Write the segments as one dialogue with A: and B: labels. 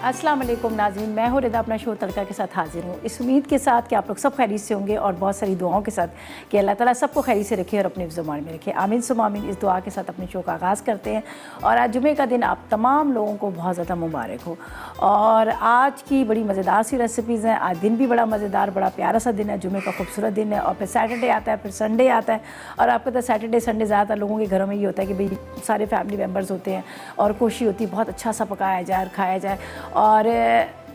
A: अस्सलाम वालेकुम नाज़रीन, मैं हूँ रिदा अपना शो तड़का के साथ हाजिर हूँ। इस उम्मीद के साथ कि आप लोग सब खैरियत से होंगे और बहुत सारी दुआओं के साथ कि अल्लाह ताला सबको खैरियत से रखे और अपने ज़ुबान में रखे। आमीन सुम आमीन। इस दुआ के साथ अपने शो का आगाज़ करते हैं और आज जुमे का दिन आप तमाम लोगों को बहुत ज़्यादा मुबारक हो। और आज की बड़ी मज़ेदार सी रेसिपीज़ हैं। आज दिन भी बड़ा मज़ेदार, बड़ा प्यारा सा दिन है, जुमे का खूबसूरत दिन है। और फिर सैटरडे आता है, फिर संडे आता है। और आपको पता है सैटरडे संडे ज़्यादातर लोगों के घरों में ये होता है कि भाई सारे फैमिली मेम्बर्स होते हैं और कोशिश होती है बहुत अच्छा सा पकाया जाए और खाया जाए। और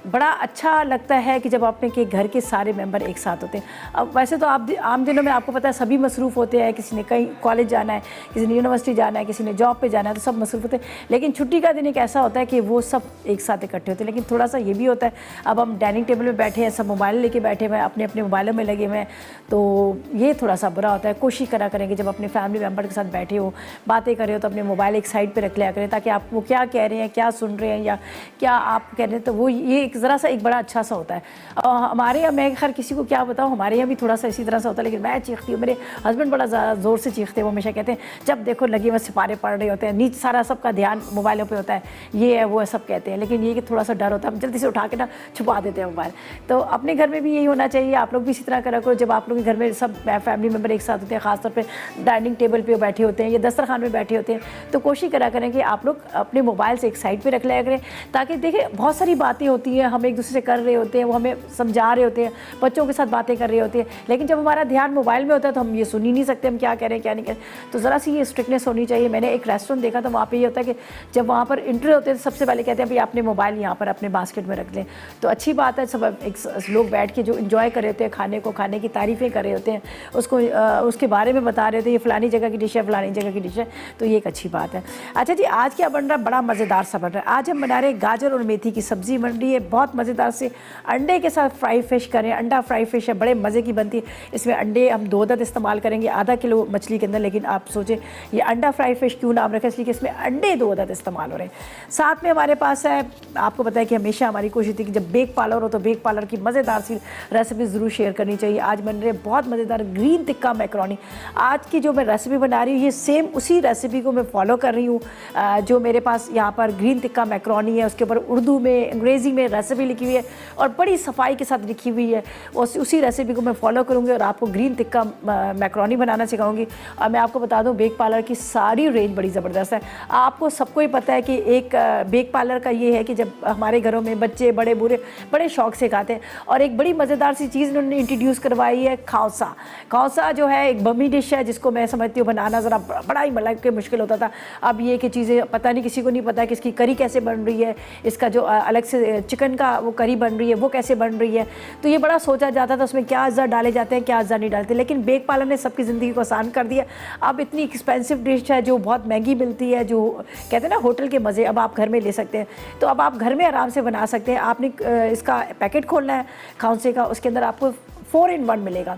A: बड़ा अच्छा लगता है कि जब अपने के घर के सारे मेंबर एक साथ होते हैं। अब वैसे तो आप आम दिनों में आपको पता है सभी मसरूफ़ होते हैं, किसी ने कहीं कॉलेज जाना है, किसी ने यूनिवर्सिटी जाना है, किसी ने जॉब पे जाना है, तो सब मसरूफ़ होते हैं। लेकिन छुट्टी का दिन एक ऐसा होता है कि वो सब एक साथ इकट्ठे होते हैं। लेकिन थोड़ा सा ये भी होता है, अब हम डाइनिंग टेबल में बैठे हैं, सब मोबाइल लेके बैठे हुए हैं, अपने अपने मोबाइलों में लगे हुए हैं, तो ये थोड़ा सा बुरा होता है। कोशिश करा करें कि जब अपने फैमिली मेम्बर के साथ बैठे हो, बातें कर रहे हो, तो अपने मोबाइल एक साइड पर रख लिया करें, ताकि आप वो क्या कह रहे हैं, क्या सुन रहे हैं या क्या आप कह रहे हैं, तो वो ये एक ज़रा सा एक बड़ा अच्छा सा होता है। हमारे यहाँ, मैं खैर किसी को क्या बताऊँ, हमारे यहाँ भी थोड़ा सा इसी तरह से होता है। लेकिन मैं चीखती हूँ, मेरे हस्बैंड बड़ा ज़ोर से चीखते हैं। वो हमेशा कहते हैं जब देखो लगी हुए सिपारे पड़ रहे होते हैं, नीचे सारा सबका ध्यान मोबाइलों पे होता है, ये है वो है सब कहते हैं। लेकिन ये कि थोड़ा सा डर होता है, हम जल्दी से उठा के ना छुपा देते हैं मोबाइल। तो अपने घर में भी यही होना चाहिए, आप लोग भी इसी तरह करा करो। जब आप लोग के घर में सब फैमिली मेम्बर एक साथ होते हैं, ख़ासतौर पर डाइनिंग टेबल पर बैठे होते हैं या दस्तरखान में बैठे होते हैं, तो कोशिश करा करें कि आप लोग अपने मोबाइल से एक साइड पर रख लिया करें, ताकि देखिए बहुत सारी बातें होती हैं, हम एक दूसरे से कर रहे होते हैं, वो हमें समझा रहे होते हैं, बच्चों के साथ बातें कर रहे होते हैं। लेकिन जब हमारा ध्यान मोबाइल में होता है तो हम ये सुन ही नहीं सकते हम क्या कह रहे हैं क्या नहीं कह रहे। तो ज़रा सी ये स्ट्रिक्टनेस होनी चाहिए। मैंने एक रेस्टोरेंट देखा तो वहाँ पे ये होता है कि जब वहाँ पर इंटर होते हैं तो सबसे पहले कहते हैं भाई आपने मोबाइल यहाँ पर अपने बास्केट में रख लें। तो अच्छी बात है, सब एक लोग बैठ के जो इन्जॉय कर रहे होते हैं खाने को, खाने की तारीफ़ें कर रहे होते हैं, उसको उसके बारे में बता रहे होते हैं, ये फ़लानी जगह की डिश है, फ़लानी जगह की डिश है, तो ये एक अच्छी बात है। अच्छा जी, आज क्या बन रहा है, बड़ा मज़ेदार सा बन रहा है। आज हम बना रहे हैं गाजर और मेथी की सब्ज़ी बन रही है, बहुत मज़ेदार से। अंडे के साथ फ्राई फ़िश करें, अंडा फ्राई फ़िश है, बड़े मज़े की बनती है। इसमें अंडे हम 2 अदद इस्तेमाल करेंगे आधा किलो मछली के अंदर। लेकिन आप सोचें ये अंडा फ्राई फ़िश क्यों नाम रखा है, इसलिए कि इसमें अंडे 2 अदद इस्तेमाल हो रहे हैं। साथ में हमारे पास है, आपको पता है कि हमेशा हमारी कोशिश थी कि जब बेक पार्लर हो तो बेक पार्लर की मज़ेदार सी रेसिपी ज़रूर शेयर करनी चाहिए। आज बन रहे बहुत मज़ेदार ग्रीन टिक्का मैकरोनी। आज की जो मैं रेसिपी बना रही हूँ ये सेम उसी रेसिपी को मैं फॉलो कर रही हूँ जो मेरे पास यहाँ पर ग्रीन टिक्का मैकरोनी है, उसके ऊपर उर्दू में अंग्रेज़ी में रेसिपी लिखी हुई है और बड़ी सफाई के साथ लिखी हुई है। उसी रेसिपी को मैं फॉलो करूँगी और आपको ग्रीन टिक्का मैकरोनी बनाना सिखाऊंगी। और मैं आपको बता दूं बेक पार्लर की सारी रेंज बड़ी ज़बरदस्त है। आपको सबको ही पता है कि एक बेक पार्लर का ये है कि जब हमारे घरों में बच्चे बड़े बूढ़े बड़े शौक से खाते हैं। और एक बड़ी मज़ेदार सी चीज़ उन्होंने इंट्रोड्यूस करवाई है, खाउसा। खाउसा जो है एक बमी डिश है जिसको मैं समझती हूँ बनाना ज़रा बड़ा ही मतलब कि मुश्किल होता था। अब ये कि चीज़ें पता नहीं, किसी को नहीं पता कि इसकी करी कैसे बन रही है, इसका जो अलग से चिकन का वो करी बन रही है वो कैसे बन रही है। तो ये बड़ा सोचा जाता था उसमें क्या अज़ा डाले जाते हैं, क्या अज़ा नहीं डालते। लेकिन बेक पार्लर ने सबकी ज़िंदगी को आसान कर दिया। अब इतनी एक्सपेंसिव डिश है जो बहुत महंगी मिलती है, जो कहते हैं ना होटल के मज़े, अब आप घर में ले सकते हैं। तो अब आप घर में आराम से बना सकते हैं। आपने इसका पैकेट खोलना है खाउसे का, उसके अंदर आपको 4 in 1 मिलेगा।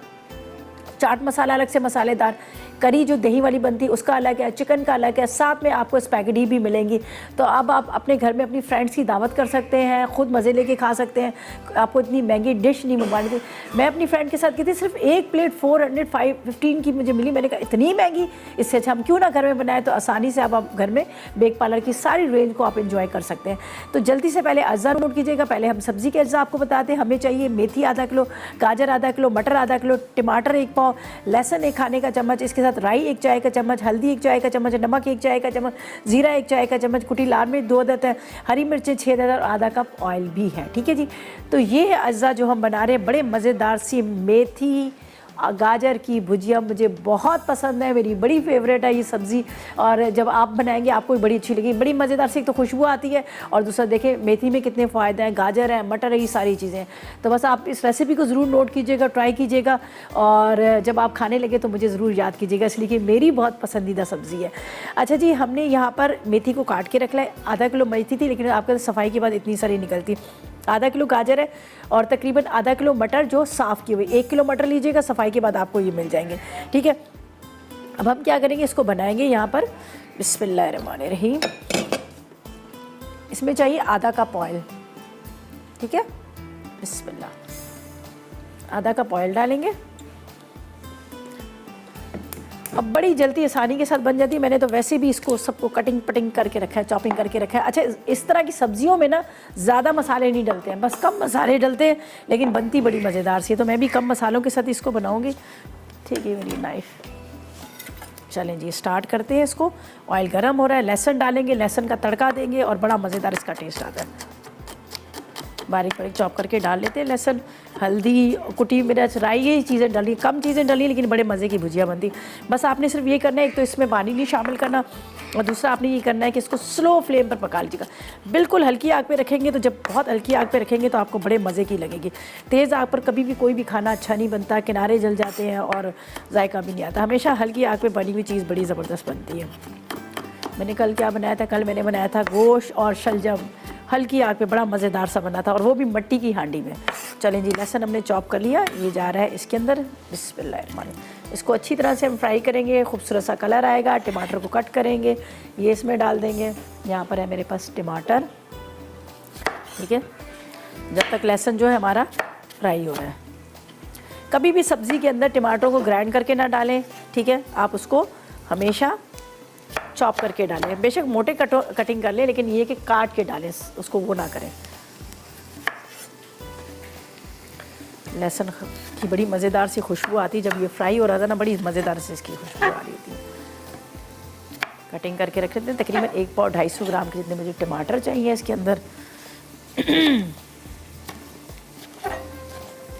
A: चाट मसाला अलग से मसालेदार, करी जो दही वाली बनती है उसका अलग है, चिकन का अलग है, साथ में आपको स्पैगेटी भी मिलेंगी। तो अब आप अपने घर में अपनी फ्रेंड्स की दावत कर सकते हैं, ख़ुद मज़े लेके खा सकते हैं। आपको इतनी महंगी डिश नहीं मंगवानी थी। मैं अपनी फ्रेंड के साथ की थी, सिर्फ एक प्लेट 415 की मुझे मिली। मैंने कहा इतनी महंगी, इससे अच्छा हम क्यों ना घर में बनाएं। तो आसानी से आप घर में बेक पार्लर की सारी रेंज को आप इंजॉय कर सकते हैं। तो जल्दी से पहले अज़्ज़ा नोट कीजिएगा। पहले हम सब्ज़ी के अज़्ज़ा आपको बताते हैं। हमें चाहिए मेथी आधा किलो, गाजर आधा किलो, मटर आधा किलो, टमाटर 1 पाव, लहसुन 1 खाने का चम्मच, इसके साथ राई 1 चाय का चम्मच, हल्दी 1 चाय का चम्मच, नमक 1 चाय का चम्मच, जीरा 1 चाय का चम्मच, कुटी लाल मिर्च 2 अदद है, हरी मिर्चें 6 अदद और आधा कप ऑयल भी है। ठीक है जी। तो ये है अज़्ज़ा जो हम बना रहे हैं। बड़े मज़ेदार सी मेथी गाजर की भुजिया मुझे बहुत पसंद है, मेरी बड़ी फेवरेट है ये सब्ज़ी। और जब आप बनाएंगे आपको बड़ी अच्छी लगेगी, बड़ी मज़ेदार सी। एक तो खुशबू आती है और दूसरा देखें मेथी में कितने फ़ायदे हैं, गाजर है, मटर है, ये सारी चीज़ें। तो बस आप इस रेसिपी को ज़रूर नोट कीजिएगा, ट्राई कीजिएगा और जब आप खाने लगे तो मुझे ज़रूर याद कीजिएगा, इसलिए कि मेरी बहुत पसंदीदा सब्ज़ी है। अच्छा जी, हमने यहाँ पर मेथी को काट के रख लिया। आधा किलो मेथी थी, लेकिन आपका सफाई के बाद इतनी सारी निकलती। आधा किलो गाजर है और तकरीबन आधा किलो मटर जो साफ़ की हुई। 1 किलो मटर लीजिएगा, सफाई के बाद आपको ये मिल जाएंगे। ठीक है। अब हम क्या करेंगे, इसको बनाएंगे यहाँ पर। बिस्मिल्लाहिर्रहमानिर्रहीम। इसमें चाहिए आधा कप ऑयल। ठीक है, बिस्मिल्लाह। आधा कप ऑयल डालेंगे अब बड़ी जल्दी आसानी के साथ बन जाती है। मैंने तो वैसे भी इसको सबको कटिंग पटिंग करके रखा है, चॉपिंग करके रखा है। अच्छा, इस तरह की सब्जियों में ना ज़्यादा मसाले नहीं डलते हैं, बस कम मसाले डलते हैं, लेकिन बनती बड़ी मज़ेदार सी है। तो मैं भी कम मसालों के साथ इसको बनाऊँगी। ठीक है मेरी नाइफ। चलें जी, स्टार्ट करते हैं इसको। ऑयल गर्म हो रहा है, लहसुन डालेंगे, लहसुन का तड़का देंगे और बड़ा मज़ेदार इसका टेस्ट आता है। बारीक बारीक चॉप करके डाल लेते हैं लहसुन, हल्दी, कुटी मिर्च, राई, ये चीज़ें डाली, कम चीज़ें डाली लेकिन बड़े मज़े की भुजिया बनती। बस आपने सिर्फ ये करना है, एक तो इसमें पानी नहीं शामिल करना और दूसरा आपने ये करना है कि इसको स्लो फ्लेम पर पका लीजिएगा। बिल्कुल हल्की आग पे रखेंगे तो, जब बहुत हल्की आग पे रखेंगे तो आपको बड़े मज़े की लगेगी। तेज़ आग पर कभी भी कोई भी खाना अच्छा नहीं बनता, किनारे जल जाते हैं और जायका भी नहीं आता। हमेशा हल्की आग पे बनी हुई चीज़ बड़ी ज़बरदस्त बनती है। मैंने कल क्या बनाया था? कल मैंने बनाया था गोश्त और शलजम, हल्की आग पे बड़ा मज़ेदार सा बना था, और वो भी मिट्टी की हांडी में। चलें जी, लहसुन हमने चॉप कर लिया, ये जा रहा है इसके अंदर। बिस्मिल्लाह। इसको अच्छी तरह से हम फ्राई करेंगे, खूबसूरत सा कलर आएगा। टमाटर को कट करेंगे, ये इसमें डाल देंगे। यहाँ पर है मेरे पास टमाटर। ठीक है, जब तक लहसुन जो है हमारा फ्राई हो रहा है। कभी भी सब्ज़ी के अंदर टमाटरों को ग्राइंड करके ना डालें, ठीक है, आप उसको हमेशा चॉप करके डालें। बेशक मोटे कटिंग कर लें, लेकिन ये कि काट के डालें, उसको वो ना करें। लहसुन की बड़ी मज़ेदार सी खुशबू आती है जब ये फ्राई हो रहा था ना, बड़ी मज़ेदार से इसकी खुशबू आ रही थी। कटिंग करके रख लेते हैं। तकरीबन 1 पाव 250 ग्राम के जितने मुझे टमाटर चाहिए इसके अंदर।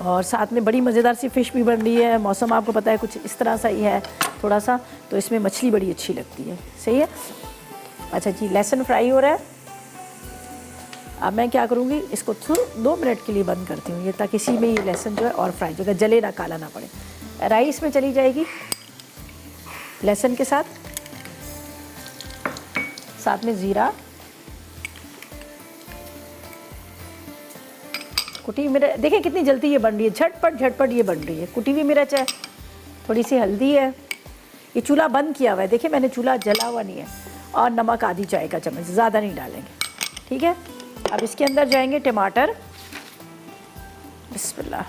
A: और साथ में बड़ी मज़ेदार सी फ़िश भी बन रही है। मौसम आपको पता है कुछ इस तरह सा ही है थोड़ा सा, तो इसमें मछली बड़ी अच्छी लगती है। सही है। अच्छा जी, लहसुन फ्राई हो रहा है। अब मैं क्या करूँगी, इसको 2 मिनट के लिए बंद करती हूँ, ये ताकि इसी में ये लहसुन जो है और फ्राई जो है, जले ना, काला ना पड़े। राई इसमें चली जाएगी लहसुन के साथ, साथ में ज़ीरा, कुटी मिर्च। देखिए कितनी जल्दी ये बन रही है, झटपट झटपट ये बन रही है। कुटी हुई मिर्च है, थोड़ी सी हल्दी है। ये चूल्हा बंद किया हुआ है, देखिए मैंने चूल्हा जला हुआ नहीं है। और नमक आधी चाय का चम्मच, ज़्यादा नहीं डालेंगे। ठीक है, अब इसके अंदर जाएंगे टमाटर। बिस्मिल्लाह।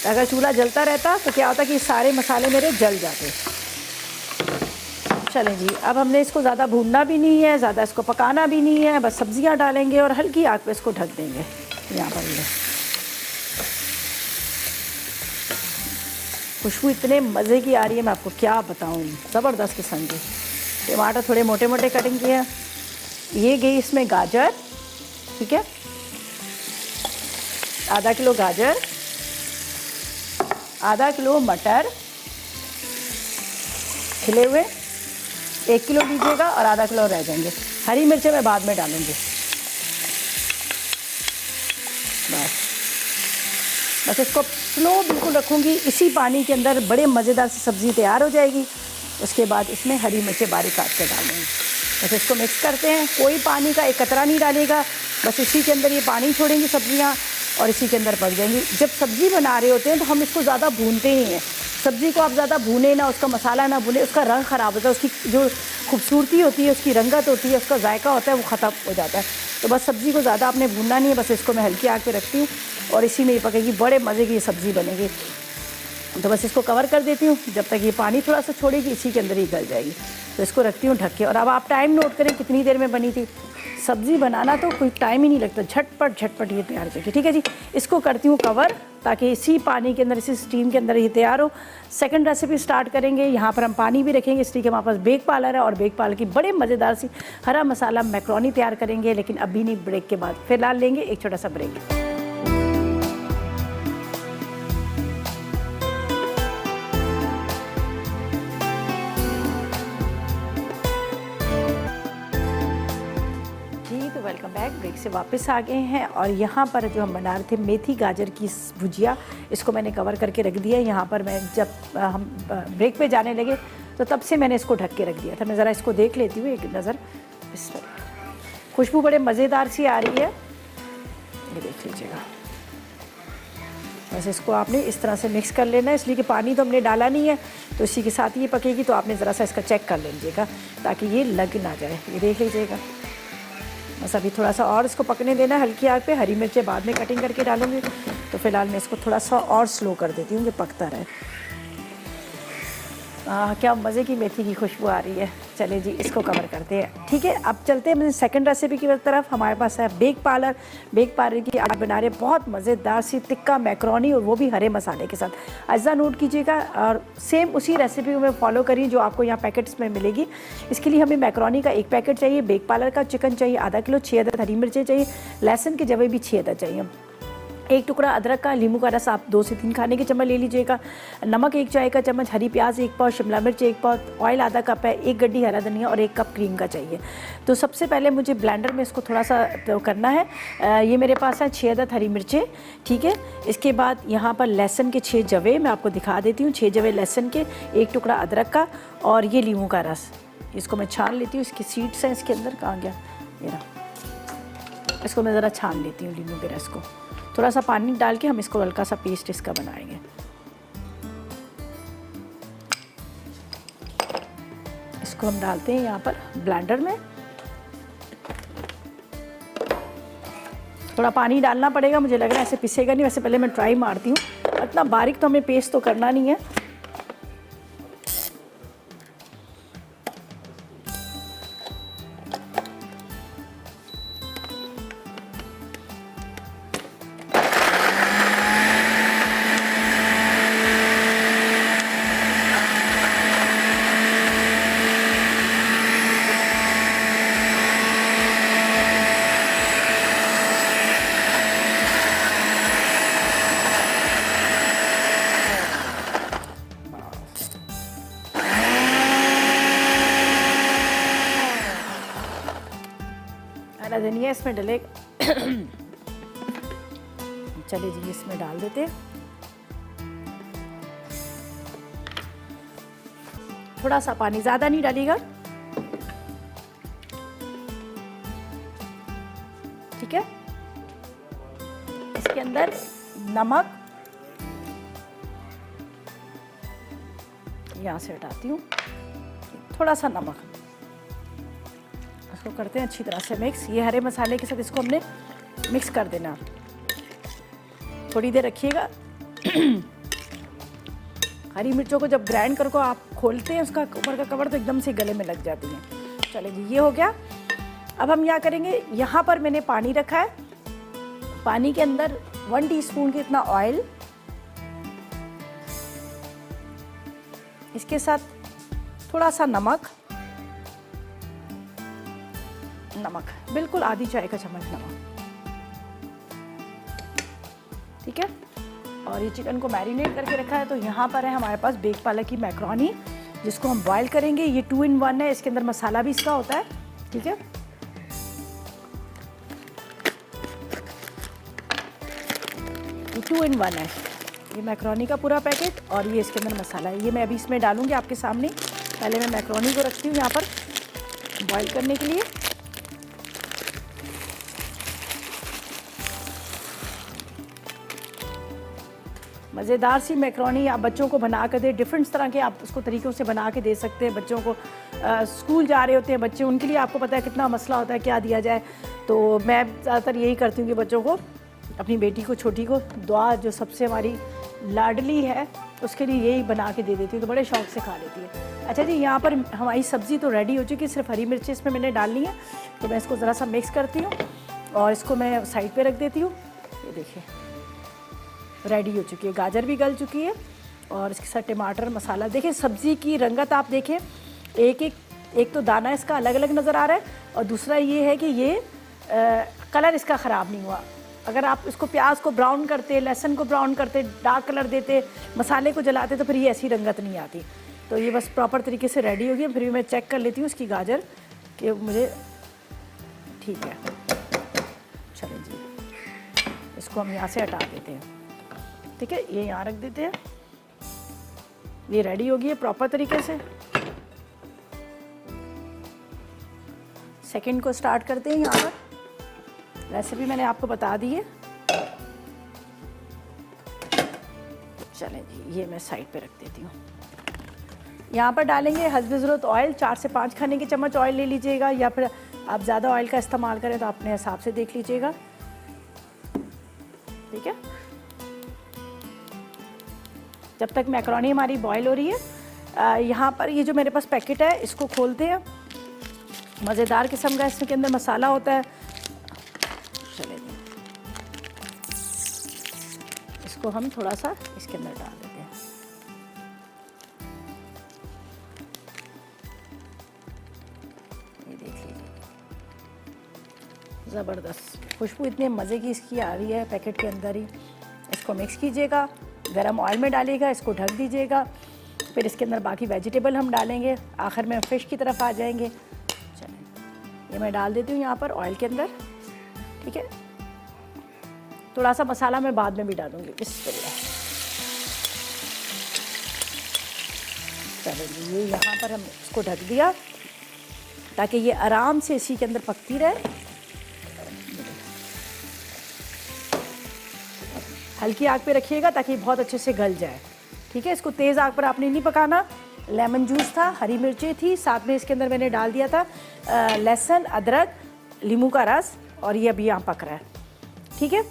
A: अगर चूल्हा जलता रहता तो क्या होता कि सारे मसाले मेरे जल जाते। चलें जी, अब हमने इसको ज़्यादा भूनना भी नहीं है, ज़्यादा इसको पकाना भी नहीं है, बस सब्जियां डालेंगे और हल्की आग पे इसको ढक देंगे। यहाँ पर ये खुशबू इतने मज़े की आ रही है, मैं आपको क्या बताऊँ, ज़बरदस्त किस्म की। टमाटर थोड़े मोटे मोटे कटिंग किए हैं। ये गई इसमें गाजर। ठीक है, आधा किलो गाजर, आधा किलो मटर छिले हुए, 1 किलो लीजिएगा और आधा किलो रह जाएंगे। हरी मिर्चें मैं बाद में डालूंगी। बस इसको स्लो बिल्कुल रखूँगी, इसी पानी के अंदर बड़े मज़ेदार सी सब्ज़ी तैयार हो जाएगी। उसके बाद इसमें हरी मिर्चें बारीक काट के डालेंगे। बस इसको मिक्स करते हैं, कोई पानी का एक कतरा नहीं डालेगा, बस इसी के अंदर ये पानी छोड़ेंगी सब्जियां और इसी के अंदर पक जाएंगी। जब सब्ज़ी बना रहे होते हैं तो हम इसको ज़्यादा भूनते ही हैं। सब्ज़ी को आप ज़्यादा भूने ना, उसका मसाला ना भूने, उसका रंग ख़राब होता है, उसकी जो खूबसूरती होती है, उसकी रंगत होती है, उसका जायका होता है, वो ख़त्म हो जाता है। तो बस सब्ज़ी को ज़्यादा आपने भूनना नहीं है, बस इसको मैं हल्की आग पे रखती हूँ और इसी में ये पकेगी, बड़े मज़े की ये सब्ज़ी बनेगी। तो बस इसको कवर कर देती हूँ, जब तक ये पानी थोड़ा सा छोड़ेगी इसी के अंदर ही गल जाएगी। तो इसको रखती हूँ ढक के। और अब आप टाइम नोट करें कितनी देर में बनी थी। सब्ज़ी बनाना तो कोई टाइम ही नहीं लगता, झटपट झटपट ये तैयार हो जाएगी। ठीक है जी, इसको करती हूँ कवर ताकि इसी पानी के अंदर, इसी स्टीम के अंदर ये तैयार हो। सेकंड रेसिपी स्टार्ट करेंगे। यहाँ पर हम पानी भी रखेंगे, इसलिए कि हमारे पास बेक पार्लर है और बेक पार्लर की बड़े मज़ेदार सी हरा मसाला मैक्रोनी तैयार करेंगे, लेकिन अभी नहीं, ब्रेक के बाद। फिलहाल लेंगे एक छोटा सा ब्रेक। Welcome back. ब्रेक से वापस आ गए हैं और यहाँ पर जो हम बना रहे थे मेथी गाजर की भुजिया, इसको मैंने कवर करके रख दिया। यहाँ पर मैं जब हम ब्रेक पे जाने लगे तो तब से मैंने इसको ढक के रख दिया था। मैं ज़रा इसको देख लेती हूँ एक नज़र। खुशबू बड़े मज़ेदार सी आ रही है, ये देख लीजिएगा। बस इसको आपने इस तरह से मिक्स कर लेना है, इसलिए कि पानी तो हमने डाला नहीं है, तो इसी के साथ ये पकेगी। तो आपने ज़रा सा इसका चेक कर लीजिएगा ताकि ये लग ना जाए, ये देख लीजिएगा। बस अभी थोड़ा सा और इसको पकने देना है हल्की आग पे। हरी मिर्चें बाद में कटिंग करके डालूंगी। तो फिलहाल मैं इसको थोड़ा सा और स्लो कर देती हूँ कि पकता रहे। क्या मज़े की मेथी की खुशबू आ रही है। चलिए जी, इसको कवर करते हैं। ठीक है, अब चलते हैं सेकंड रेसिपी की तरफ। हमारे पास है बेक पार्लर। बेक पार्लर की आज बना रहे बहुत मज़ेदार सी टिक्का मैक्रोनी, और वो भी हरे मसाले के साथ। अज्जा नोट कीजिएगा और सेम उसी रेसिपी को फॉलो करिए जो आपको यहाँ पैकेट्स में मिलेगी। इसके लिए हमें मैक्रोनी का 1 पैकेट चाहिए, बेक पार्लर का चिकन चाहिए आधा किलो, 6 अदद हरी मिर्चें चाहिए, लहसुन के जवे भी 6 अदद चाहिए, 1 टुकड़ा अदरक का, नींबू का रस आप 2 से 3 खाने के चम्मच ले लीजिएगा, नमक 1 चाय का चम्मच, हरी प्याज 1 पाव, शिमला मिर्च 1 पाव, ऑयल आधा कप है, 1 गड्डी हरा धनिया और 1 कप क्रीम का चाहिए। तो सबसे पहले मुझे ब्लेंडर में इसको थोड़ा सा तो करना है। ये मेरे पास है 6 अदद हरी मिर्चें। ठीक है, इसके बाद यहाँ पर लहसुन के 6 जवे मैं आपको दिखा देती हूँ, 6 जवे लहसुन के, 1 टुकड़ा अदरक का, और ये नींबू का रस। इसको मैं छान लेती हूँ, इसकी सीड्स हैं इसके अंदर, कहाँ गया मेरा, इसको मैं ज़रा छान लेती हूँ नींबू के रस को। थोड़ा सा पानी डाल के हम इसको हल्का सा पेस्ट इसका बनाएंगे। इसको हम डालते हैं यहाँ पर ब्लेंडर में। थोड़ा पानी डालना पड़ेगा, मुझे लग रहा है ऐसे पिसेगा नहीं, वैसे पहले मैं ट्राई मारती हूँ। इतना बारीक तो हमें पेस्ट तो करना नहीं है। हरा धनिया इसमें डले चलिए जी, इसमें डाल देते हैं। थोड़ा सा पानी, ज़्यादा नहीं डालिएगा। ठीक है, इसके अंदर नमक यहाँ से हटाती हूँ, थोड़ा सा नमक, इसको करते हैं अच्छी तरह से मिक्स। ये हरे मसाले के साथ इसको हमने मिक्स कर देना। थोड़ी देर रखिएगा। हरी मिर्चों को जब ग्राइंड करके आप खोलते हैं उसका ऊपर का कवर, तो एकदम से गले में लग जाती हैं। चलिए जी, ये हो गया। अब हम क्या करेंगे, यहाँ पर मैंने पानी रखा है। पानी के अंदर 1 टीस्पून के इतना ऑयल, इसके साथ थोड़ा सा नमक बिल्कुल आधी चाय का चम्मच नमक। ठीक है, और ये चिकन को मैरिनेट करके रखा है। तो यहाँ पर है हमारे पास बेक पार्लर की मैक्रोनी, जिसको हम बॉईल करेंगे। ये 2 in 1 है, इसके अंदर मसाला भी इसका होता है। ठीक है, ये 2 in 1 है, ये मैक्रोनी का पूरा पैकेट, और ये इसके अंदर मसाला है। ये मैं अभी इसमें डालूंगी आपके सामने। पहले मैं मैक्रोनी को रखती हूँ यहाँ पर बॉईल करने के लिए। मज़ेदार सी मैक्रोनी आप बच्चों को बना कर दे, डिफरेंट तरह के आप उसको तरीक़ों से बना के दे सकते हैं बच्चों को। स्कूल जा रहे होते हैं बच्चे, उनके लिए आपको पता है कितना मसला होता है क्या दिया जाए। तो मैं ज़्यादातर यही करती हूँ कि बच्चों को, अपनी बेटी को, छोटी को, दुआ जो सबसे हमारी लाडली है, उसके लिए यही बना के दे देती हूँ, तो बड़े शौक़ से खा लेती है। अच्छा जी, यहाँ पर हमारी सब्ज़ी तो रेडी हो चुकी है, सिर्फ हरी मिर्ची इसमें मैंने डालनी है। तो मैं इसको ज़रा सा मिक्स करती हूँ और इसको मैं साइड पे रख देती हूँ। ये देखिए रेडी हो चुकी है, गाजर भी गल चुकी है, और इसके साथ टमाटर, मसाला। देखिए सब्ज़ी की रंगत आप देखें, एक तो दाना इसका अलग अलग नज़र आ रहा है, और दूसरा ये है कि ये कलर इसका ख़राब नहीं हुआ। अगर आप इसको प्याज को ब्राउन करते, लहसुन को ब्राउन करते, डार्क कलर देते, मसाले को जलाते, तो फिर ये ऐसी रंगत नहीं आती। तो ये बस प्रॉपर तरीके से रेडी हो गई। फिर भी मैं चेक कर लेती हूँ इसकी गाजर कि मुझे ठीक है। चलें जी, इसको हम यहाँ से हटा देते हैं। ठीक है, ये यहाँ रख देते हैं। ये रेडी हो गई है प्रॉपर तरीके से। सेकंड को स्टार्ट करते हैं। यहाँ पर रेसिपी मैंने आपको बता दी है। चलें जी, ये मैं साइड पे रख देती हूँ। यहाँ पर डालेंगे हस्ब ज़रूरत ऑयल, 4 से 5 खाने के चम्मच ऑयल ले लीजिएगा, या फिर आप ज़्यादा ऑयल का इस्तेमाल करें तो अपने हिसाब से देख लीजिएगा। ठीक है, जब तक मैक्रोनी हमारी बॉईल हो रही है, यहाँ पर ये जो मेरे पास पैकेट है इसको खोलते हैं। मज़ेदार किस्म का इसके अंदर मसाला होता है। चलिए इसको हम थोड़ा सा इसके अंदर डाल देते हैं। ये देख लीजिए, ज़बरदस्त खुशबू इतने मज़े की इसकी आ रही है पैकेट के अंदर ही। इसको मिक्स कीजिएगा, गरम ऑयल में डालिएगा, इसको ढक दीजिएगा। फिर इसके अंदर बाकी वेजिटेबल हम डालेंगे, आखिर में फ़िश की तरफ आ जाएंगे। चलें, ये मैं डाल देती हूँ यहाँ पर ऑयल के अंदर, ठीक है। थोड़ा सा मसाला मैं बाद में भी डालूँगी। बिस्मिल्लाह। चलिए ये यहाँ पर हम इसको ढक दिया ताकि ये आराम से इसी के अंदर पकती रहे। हल्की आग पे रखिएगा ताकि बहुत अच्छे से गल जाए, ठीक है। इसको तेज़ आग पर आपने नहीं पकाना। लेमन जूस था, हरी मिर्चें थी, साथ में इसके अंदर मैंने डाल दिया था लहसुन, अदरक, नींबू का रस, और ये अभी यहाँ पक रहा है, ठीक है।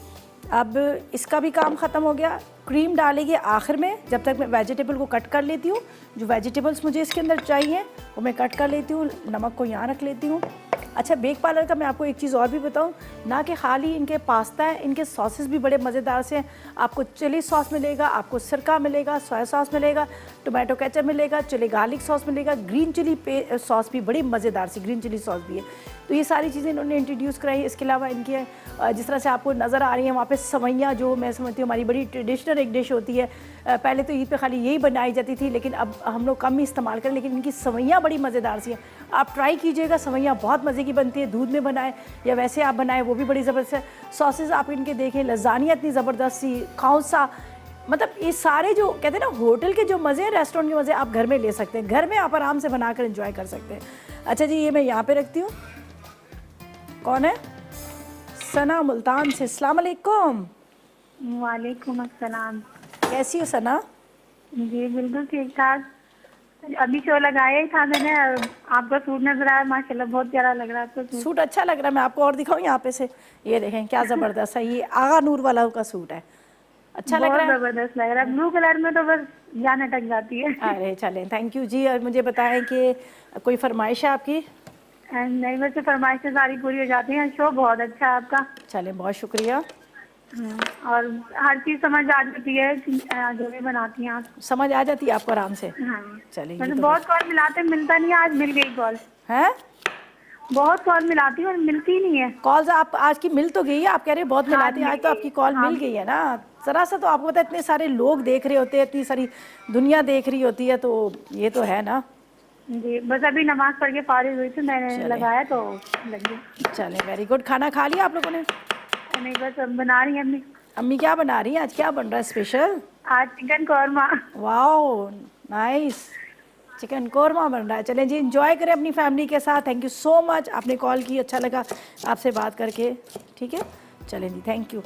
A: अब इसका भी काम ख़त्म हो गया। क्रीम डालेंगे आखिर में, जब तक मैं वेजिटेबल को कट कर लेती हूँ। जो वेजिटेबल्स मुझे इसके अंदर चाहिए वो मैं कट कर लेती हूँ, नमक को यहाँ रख लेती हूँ। अच्छा, बेक पार्लर का मैं आपको एक चीज़ और भी बताऊँ ना, कि खाली इनके पास्ता है, इनके सॉसेस भी बड़े मज़ेदार से हैं। आपको चिली सॉस मिलेगा, आपको सिरका मिलेगा, सोया सॉस मिलेगा, टोमेटो केचप मिलेगा, चिली गार्लिक सॉस मिलेगा, ग्रीन चिली सॉस भी बड़ी मज़ेदार सी ग्रीन चिली सॉस भी है। तो ये सारी चीज़ें इन्होंने इंट्रोड्यूस कराई है। इसके अलावा इनके जिस तरह से आपको नज़र आ रही है वहाँ पे सवैयाँ, जो मैं समझती हूँ हमारी बड़ी ट्रेडिशनल एक डिश होती है। पहले तो ईद पे खाली यही बनाई जाती थी, लेकिन अब हम लोग कम ही इस्तेमाल करें, लेकिन इनकी सवैयाँ बड़ी मज़ेदार सी हैं। आप ट्राई कीजिएगा, सवैयाँ बहुत मज़े की बनती है। दूध में बनाए या वैसे आप बनाएं वो भी बड़ी ज़बरदस्त है। सॉसेज आप इनके देखें, लजानिया इतनी ज़बरदस्त सी, खौसा, मतलब ये सारे जो कहते हैं ना होटल के जो मज़े हैं, रेस्टोरेंट के मज़े आप घर में ले सकते हैं। घर में आप आराम से बनाकर एंजॉय कर सकते हैं। अच्छा जी, ये मैं यहाँ पे रखती हूँ। कौन है? सना मुल्तान से। अस्सलाम वालेकुम।
B: वालेकुम अस्सलाम।
A: कैसी हो सना?
B: जी बिल्कुल ठीक ठाक। अभी शो लगाया ही था मैंने, आपका सूट नजर आया, माशाल्लाह बहुत प्यारा लग रहा है आपका
A: सूट अच्छा लग रहा है। मैं आपको और दिखाऊं यहाँ पे से, ये देखें क्या ज़बरदस्त है। ये आगा नूर वाला का सूट है, अच्छा लग रहा है,
B: जबरदस्त लग रहा है। ब्लू कलर में तो बस जान अटक जाती है।
A: अरे चलें, थैंक यू जी। और मुझे बताएं कि कोई फरमाइश है आपकी?
B: नहीं, वैसे फरमाइशें सारी पूरी हो जाती हैं। शो बहुत अच्छा है आपका।
A: चलें, बहुत शुक्रिया।
B: और हर चीज़ समझ आ जाती है, जो भी बनाती हैं आप।
A: समझ आ जाती है आपको आराम से?
B: हाँ।
A: चलिए,
B: मतलब बहुत कॉल मिलाते मिलता नहीं है, आज मिल गई कॉल।
A: हैं?
B: बहुत कॉल मिलाती हूँ और मिलती नहीं है
A: कॉल्स आप आज की मिल तो गई है, आप कह रहे हैं बहुत मिलाती हैं, आज तो आपकी कॉल मिल गई है ना। ज़रा सा तो आपको पता है, इतने सारे लोग देख रहे होते हैं, इतनी सारी दुनिया देख रही होती है, तो ये तो है ना
B: जी। बस अभी नमाज पढ़ के फारिग हुई थी, मैंने लगाया तो लग गया।
A: चलें, वेरी गुड। खाना खा लिया आप लोगों ने?
B: नहीं, बस अब बना रही है अम्मी।
A: अम्मी क्या बना रही हैं? आज क्या बन रहा है स्पेशल?
B: आज chicken korma.
A: Wow, nice, chicken korma बन रहा है। चलें जी, एंजॉय करें अपनी फैमिली के साथ। थैंक यू सो मच, आपने कॉल की, अच्छा लगा आपसे बात करके, ठीक है। चलें जी, थैंक यू।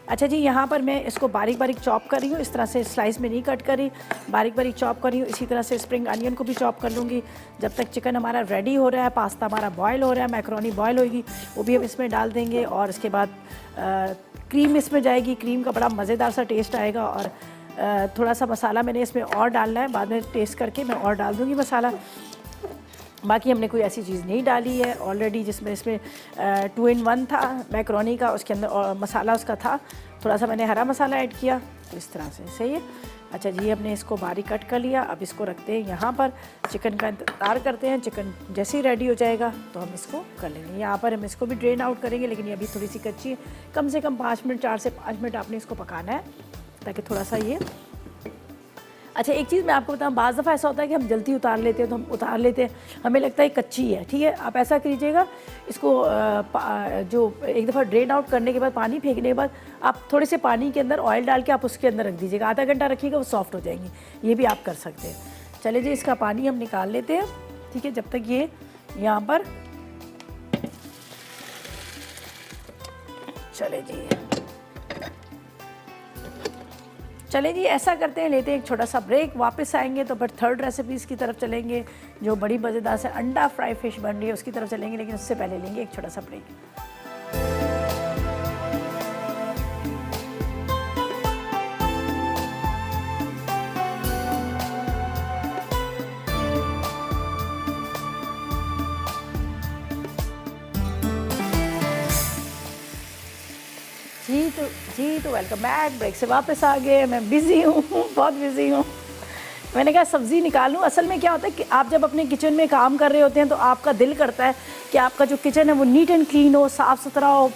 A: अच्छा जी, यहाँ पर मैं इसको बारीक बारीक चॉप कर रही हूँ, इस तरह से स्लाइस में नहीं कट करी, बारीक बारीक चॉप कर रही हूँ। इसी तरह से स्प्रिंग अनियन को भी चॉप कर लूँगी। जब तक चिकन हमारा रेडी हो रहा है, पास्ता हमारा बॉयल हो रहा है, मैक्रोनी बॉयल होगी, वो भी हम इसमें डाल देंगे। और इसके बाद क्रीम इसमें जाएगी, क्रीम का बड़ा मज़ेदार सा टेस्ट आएगा। और थोड़ा सा मसाला मैंने इसमें और डालना है, बाद में टेस्ट करके मैं और डाल दूँगी मसाला। बाकी हमने कोई ऐसी चीज़ नहीं डाली है ऑलरेडी, जिसमें इसमें 2 in 1 था मैक्रोनी का, उसके अंदर और मसाला उसका था, थोड़ा सा मैंने हरा मसाला ऐड किया, तो इस तरह से सही है। अच्छा जी, हमने इसको बारीक कट कर लिया। अब इसको रखते हैं यहाँ पर, चिकन का इंतज़ार करते हैं। चिकन जैसे ही रेडी हो जाएगा तो हम इसको कर लेंगे। यहाँ पर हम इसको भी ड्रेन आउट करेंगे, लेकिन ये अभी थोड़ी सी कच्ची है। कम से कम 5 मिनट, 4 से 5 मिनट आपने इसको पकाना है, ताकि थोड़ा सा ये। अच्छा, एक चीज़ मैं आपको बताऊँ, बाज़ दफ़ा ऐसा होता है कि हम जल्दी उतार लेते हैं, तो हम उतार लेते हैं, हमें लगता है कच्ची है, ठीक है। आप ऐसा कीजिएगा, इसको जो एक दफ़ा ड्रेन आउट करने के बाद, पानी फेंकने के बाद, आप थोड़े से पानी के अंदर ऑयल डाल के आप उसके अंदर रख दीजिएगा, आधा घंटा रखिएगा, वो सॉफ्ट हो जाएंगी। ये भी आप कर सकते हैं। चले जी, इसका पानी हम निकाल लेते हैं, ठीक है, जब तक ये यहाँ पर। चले जी, ऐसा करते हैं, लेते हैं एक छोटा सा ब्रेक, वापस आएंगे तो फिर थर्ड रेसिपीज़ की तरफ चलेंगे, जो बड़ी मज़ेदार से अंडा फ्राई फ़िश बन रही है, उसकी तरफ चलेंगे, लेकिन उससे पहले लेंगे एक छोटा सा ब्रेक। जी तो वेलकम बैक। ब्रेक से वापस आ गए। मैं बिज़ी हूँ, बहुत बिज़ी हूँ। मैंने कहा सब्ज़ी निकालूं। असल में क्या होता है कि आप जब अपने किचन में काम कर रहे होते हैं तो आपका दिल करता है कि आपका जो किचन है वो नीट एंड क्लीन हो, साफ़ सुथरा हो,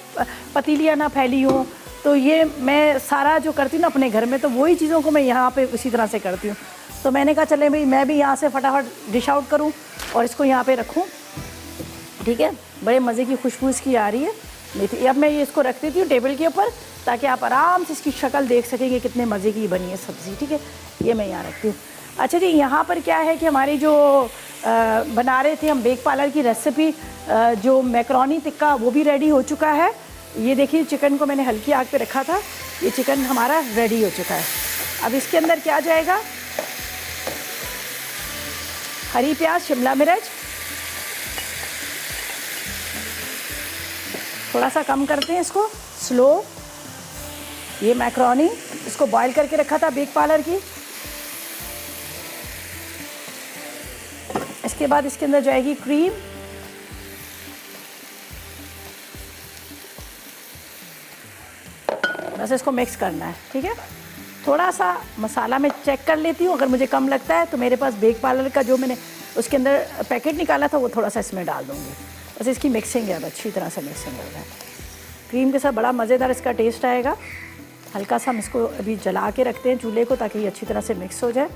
A: पतीलियाँ ना फैली हो। तो ये मैं सारा जो करती हूँ ना अपने घर में, तो वही चीज़ों को मैं यहाँ पे उसी तरह से करती हूँ। तो मैंने कहा चले भाई मैं भी यहाँ से फटाफट डिश आउट करूँ और इसको यहाँ पर रखूँ। ठीक है, बड़े मज़े की खुशबू इसकी आ रही है मेथी। अब मैं ये इसको रख देती हूँ टेबल के ऊपर ताकि आप आराम से इसकी शक्ल देख सकेंगे कितने मज़े की बनी है सब्ज़ी। ठीक है, ये मैं यहाँ रखती हूँ। अच्छा जी, यहाँ पर क्या है कि हमारी जो बना रहे थे हम बेक पार्लर की रेसिपी, जो मैकरोनी टिक्का, वो भी रेडी हो चुका है। ये देखिए चिकन को मैंने हल्की आग पे रखा था, ये चिकन हमारा रेडी हो चुका है। अब इसके अंदर क्या जाएगा, हरी प्याज, शिमला मिर्च, थोड़ा सा कम करते हैं इसको स्लो। ये मैकरोनी इसको बॉईल करके रखा था बेक पार्लर की। इसके बाद इसके अंदर जाएगी क्रीम, बस इसको मिक्स करना है। ठीक है, थोड़ा सा मसाला मैं चेक कर लेती हूँ, अगर मुझे कम लगता है तो मेरे पास बेक पार्लर का जो मैंने उसके अंदर पैकेट निकाला था वो थोड़ा सा इसमें डाल दूँगी। बस इसकी मिक्सिंग है, अब अच्छी तरह से मिक्सिंग करना है। क्रीम के साथ बड़ा मज़ेदार इसका टेस्ट आएगा। हल्का सा हम इसको अभी जला के रखते हैं चूल्हे को ताकि ये अच्छी तरह से मिक्स हो जाए।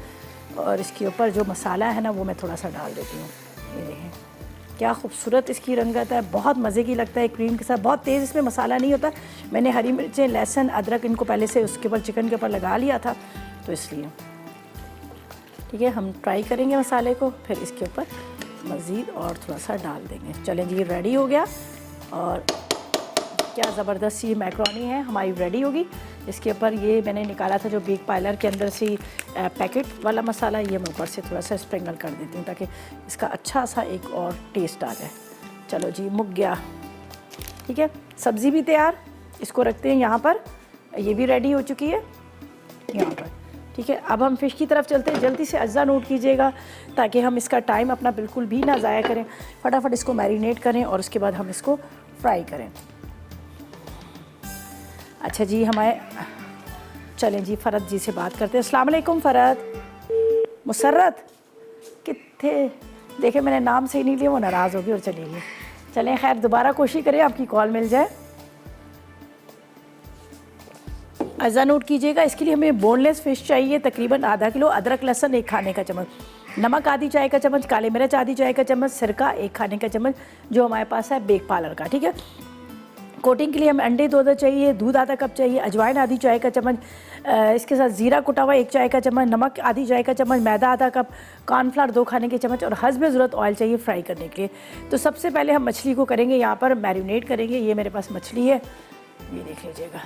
A: और इसके ऊपर जो मसाला है ना वो मैं थोड़ा सा डाल देती हूँ। ये देखें क्या खूबसूरत इसकी रंगत है, बहुत मज़े की लगता है क्रीम के साथ। बहुत तेज़ इसमें मसाला नहीं होता। मैंने हरी मिर्चें, लहसुन, अदरक इनको पहले से उसके ऊपर चिकन के ऊपर लगा लिया था तो इसलिए। ठीक है, हम ट्राई करेंगे मसाले को, फिर इसके ऊपर मज़ीद और थोड़ा सा डाल देंगे। चलें जी, रेडी हो गया। और क्या ज़बरदस्त सी मैकरोनी है हमारी रेडी होगी। इसके ऊपर ये मैंने निकाला था जो बेक पार्लर के अंदर से पैकेट वाला मसाला, ये मैं ऊपर से थोड़ा सा स्प्रिंकल कर देती हूँ ताकि इसका अच्छा सा एक और टेस्ट आ जाए। चलो जी, मुक गया। ठीक है, सब्ज़ी भी तैयार, इसको रखते हैं यहाँ पर। ये भी रेडी हो चुकी है यहाँ पर। ठीक है, अब हम फ़िश की तरफ चलते हैं। जल्दी से अज्जा नोट कीजिएगा ताकि हम इसका टाइम अपना बिल्कुल भी ना ज़ाया करें। फटाफट इसको मैरिनेट करें और उसके बाद हम इसको फ्राई करें। अच्छा जी, हमारे चलें जी फ़रत जी से बात करते हैं। अस्सलाम वालेकुम फ़रत। मुसर्रत कितने, देखे मैंने नाम से ही नहीं लिया, वो नाराज़ होगी और चली गई। चलें खैर, दोबारा कोशिश करें आपकी कॉल मिल जाए। अज़ा नोट कीजिएगा। इसके लिए हमें बोनलेस फ़िश चाहिए, तकरीबन आधा किलो। अदरक लहसुन 1 खाने का चम्मच, नमक आधी चाय का चम्मच, काली मिर्च आधी चाय का चम्मच, सिरका 1 खाने का चम्मच जो हमारे पास है बेक पार्लर का। ठीक है, कोटिंग के लिए हमें अंडे 2 चाहिए, दूध आधा कप चाहिए, अजवाइन आधी चाय का चम्मच, इसके साथ ज़ीरा कुटा हुआ 1 चाय का चम्मच, नमक आधी चाय का चम्मच, मैदा आधा कप, कॉर्नफ्लावर 2 खाने के चम्मच और हस्बे ज़रूरत ऑयल चाहिए फ्राई करने के लिए। तो सबसे पहले हम मछली को करेंगे यहाँ पर मैरिनेट करेंगे। ये मेरे पास मछली है, ये देख लीजिएगा।